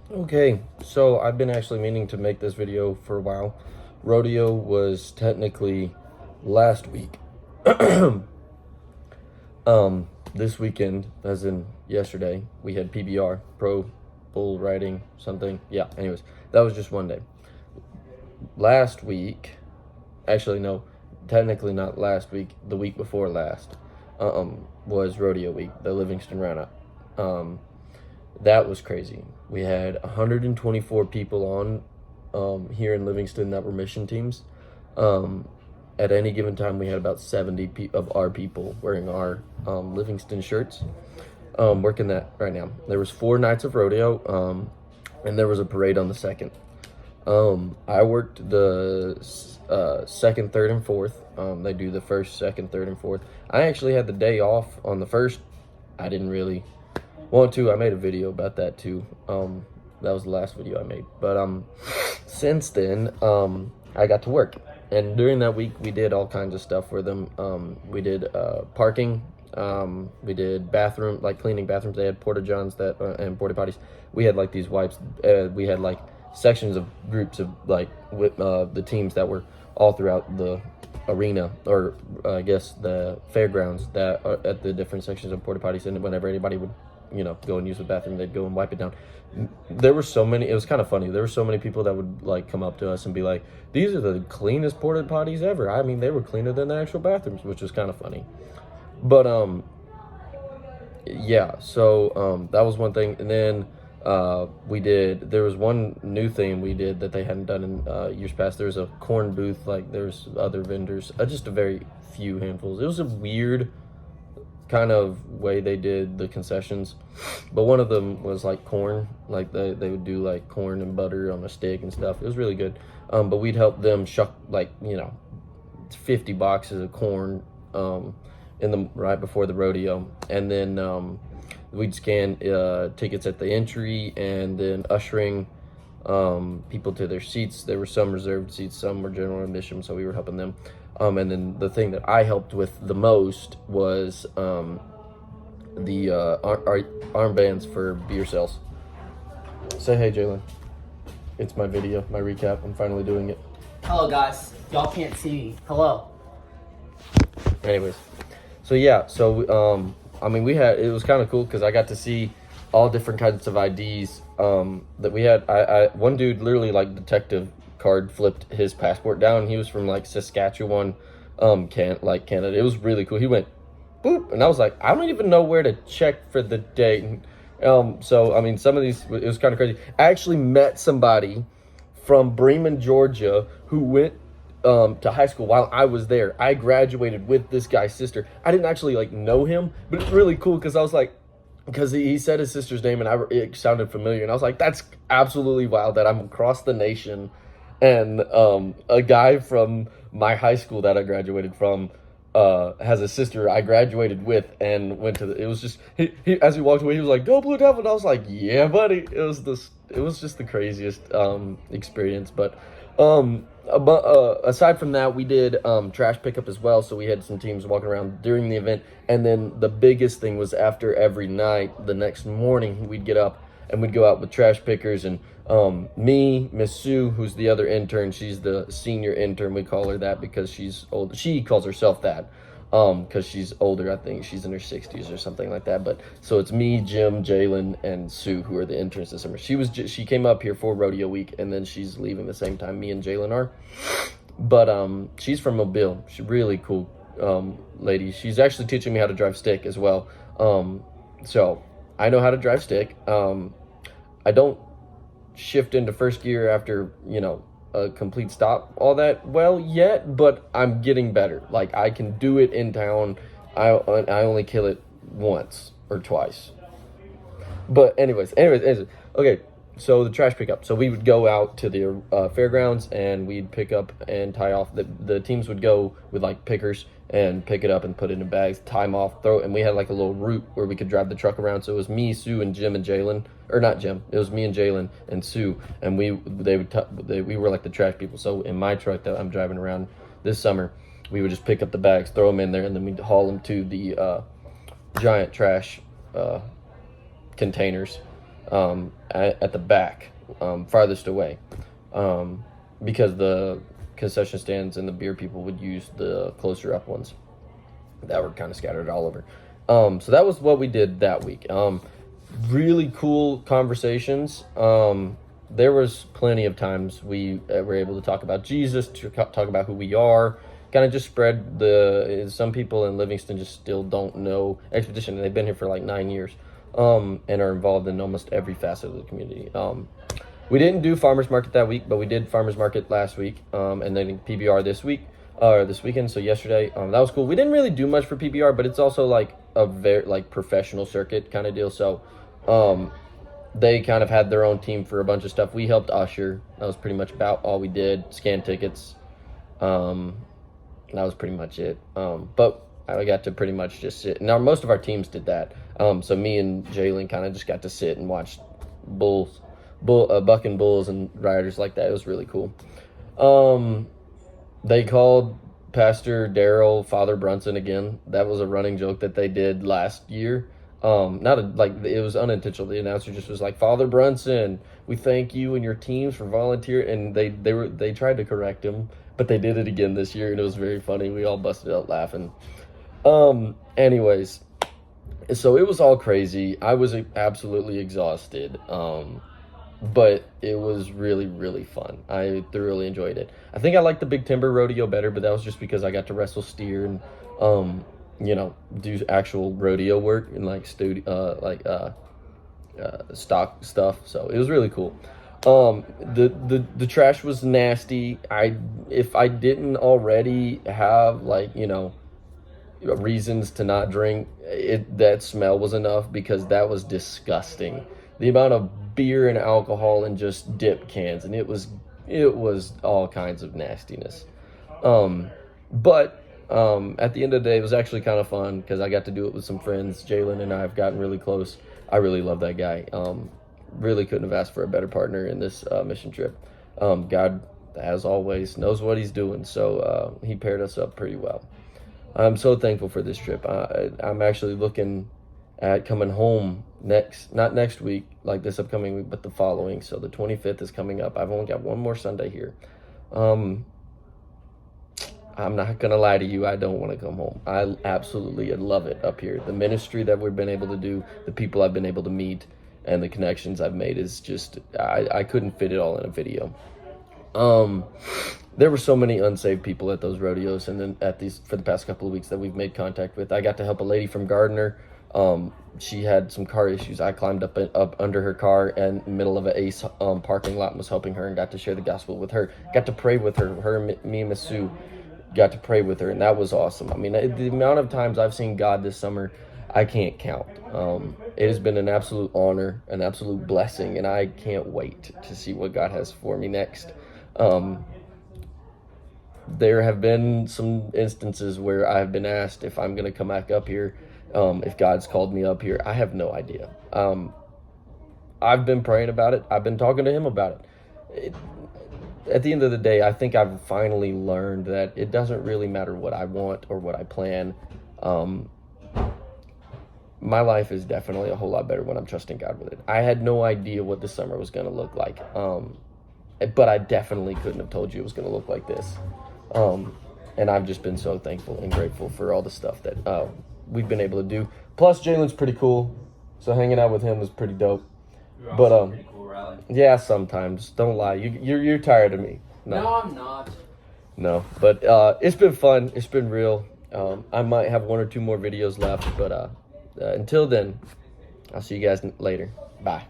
Okay, so I've been actually meaning to make this video for a while. Rodeo was technically last week. This weekend, as in yesterday, we had PBR, Pro Bull Riding something. Yeah, anyways, that was just one day. Last week, actually no, technically not last week, the week before last, was Rodeo Week, the Livingston Roundup. That was crazy. We had 124 people on here in Livingston that were mission teams. At any given time, we had about 70 of our people wearing our Livingston shirts. Working that right now. There was 4 nights of rodeo, and there was a parade on the second. I worked the second, third, and fourth. They do the first, second, third, and fourth. I actually had the day off on the first. I didn't really want to. I made a video about that too. That was the last video I made. But since then, I got to work, and during that week, we did all kinds of stuff for them. We did parking. We did bathroom, like cleaning bathrooms. They had porta johns that and porta potties. We had like these wipes. We had like sections of groups of like with the teams that were all throughout the arena, or I guess the fairgrounds, that are at the different sections of porta potties. And whenever anybody would go and use the bathroom, they'd go and wipe it down. There were so many, it was kind of funny. There were so many people that would like come up to us and be like, these are the cleanest porta potties ever. I mean, they were cleaner than the actual bathrooms, which was kind of funny. But yeah, so that was one thing. And then there was one new thing we did that they hadn't done in years past. There was a corn booth. Like there's other vendors, just a very few handfuls. It was a weird kind of way they did the concessions, but one of them was like corn. Like they would do like corn and butter on a stick and stuff. It was really good. But we'd help them shuck like 50 boxes of corn in the right before the rodeo, and then we'd scan tickets at the entry, and then ushering people to their seats. There were some reserved seats, some were general admission, so we were helping them. And then the thing that I helped with the most was the armbands for beer sales. Say hey, Jalen. It's my video, my recap. I'm finally doing it. Hello, guys. Y'all can't see me. Hello. Anyways, so yeah, so I mean, it was kind of cool because I got to see all different kinds of IDs that we had. One dude literally like detective card flipped his passport down. He was from like Saskatchewan, Canada. It was really cool. He went boop, and I was like, I don't even know where to check for the date. So I mean, some of these, it was kind of crazy. I actually met somebody from Bremen, Georgia, who went to high school while I was there. I graduated with this guy's sister. I didn't actually like know him, but it's really cool because I was like, because he said his sister's name and it sounded familiar, and I was like, that's absolutely wild that I'm across the nation, and a guy from my high school that I graduated from has a sister I graduated with and went to it was just he as we walked away, he was like, "Go Blue Devil," and I was like, "Yeah, buddy." It was just the craziest experience. But aside from that, we did trash pickup as well. So we had some teams walking around during the event, and then the biggest thing was after every night, the next morning we'd get up and we'd go out with trash pickers, and me, Miss Sue, who's the other intern, she's the senior intern. We call her that because she's old. She calls herself that because she's older. I think she's in her 60s or something like that. But so it's me, Jim, Jalen, and Sue who are the interns this summer. She came up here for rodeo week, and then she's leaving the same time me and Jalen are. But she's from Mobile. She's really cool lady. She's actually teaching me how to drive stick as well. So I know how to drive stick. I don't shift into first gear after, a complete stop all that well yet, but I'm getting better. Like I can do it in town. I only kill it once or twice. But anyways, okay. So the trash pickup. So we would go out to the fairgrounds, and we'd pick up and tie off. The teams would go with like pickers and pick it up and put it in bags, tie them off, throw it. And we had like a little route where we could drive the truck around. So it was me, Sue, and Jim and Jalen, or not Jim. It was me and Jalen and Sue, and we were like the trash people. So in my truck that I'm driving around this summer, we would just pick up the bags, throw them in there, and then we'd haul them to the giant trash containers. at the back, farthest away, because the concession stands and the beer people would use the closer up ones that were kind of scattered all over. So that was what we did that week. Really cool conversations. There was plenty of times we were able to talk about Jesus, to talk about who we are, kind of just spread some people in Livingston just still don't know Expedition, and they've been here for like 9 years, and are involved in almost every facet of the community. We didn't do farmers market that week, but we did farmers market last week, and then PBR this weekend. So yesterday, that was cool. We didn't really do much for PBR, but it's also like a very like professional circuit kind of deal. So, they kind of had their own team for a bunch of stuff. We helped usher. That was pretty much about all we did. Scan tickets. That was pretty much it. But I got to pretty much just sit. Now most of our teams did that. So me and Jalen kind of just got to sit and watch bucking bulls and riders like that. It was really cool. They called Pastor Daryl Father Brunson again. That was a running joke that they did last year. It was unintentional. The announcer just was like, Father Brunson, we thank you and your teams for volunteering. And they tried to correct him, but they did it again this year, and it was very funny. We all busted out laughing. Anyways, so it was all crazy. I was absolutely exhausted. But it was really, really fun. I thoroughly enjoyed it. I think I liked the Big Timber Rodeo better, but that was just because I got to wrestle steer and, do actual rodeo work and like stock stuff. So it was really cool. The trash was nasty. If I didn't already have reasons to not drink, that smell was enough, because that was disgusting. The amount of beer and alcohol and just dip cans, and it was all kinds of nastiness. But at the end of the day, it was actually kind of fun because I got to do it with some friends. Jalen and I have gotten really close. I really love that guy. Really couldn't have asked for a better partner in this mission trip. God, as always, knows what he's doing, so he paired us up pretty well. I'm so thankful for this trip. I'm actually looking at coming home not next week, like this upcoming week, but the following. So the 25th is coming up. I've only got one more Sunday here. I'm not going to lie to you. I don't want to come home. I absolutely love it up here. The ministry that we've been able to do, the people I've been able to meet, and the connections I've made is just, I couldn't fit it all in a video. There were so many unsaved people at those rodeos, and then for the past couple of weeks that we've made contact with. I got to help a lady from Gardner. She had some car issues. I climbed up under her car in the middle of an Ace parking lot and was helping her, and got to share the gospel with her. Got to pray with her. Me and Miss Sue got to pray with her, and that was awesome. I mean, the amount of times I've seen God this summer, I can't count. It has been an absolute honor, an absolute blessing, and I can't wait to see what God has for me next. There have been some instances where I've been asked if I'm going to come back up here, if God's called me up here. I have no idea. I've been praying about it. I've been talking to him about it. At the end of the day, I think I've finally learned that it doesn't really matter what I want or what I plan. My life is definitely a whole lot better when I'm trusting God with it. I had no idea what this summer was going to look like. But I definitely couldn't have told you it was going to look like this. And I've just been so thankful and grateful for all the stuff that we've been able to do. Plus, Jalen's pretty cool, so hanging out with him was pretty dope. But pretty cool, Riley. Yeah, sometimes. Don't lie. You're tired of me. No, I'm not. No, but it's been fun. It's been real. I might have one or two more videos left, but until then, I'll see you guys later. Bye.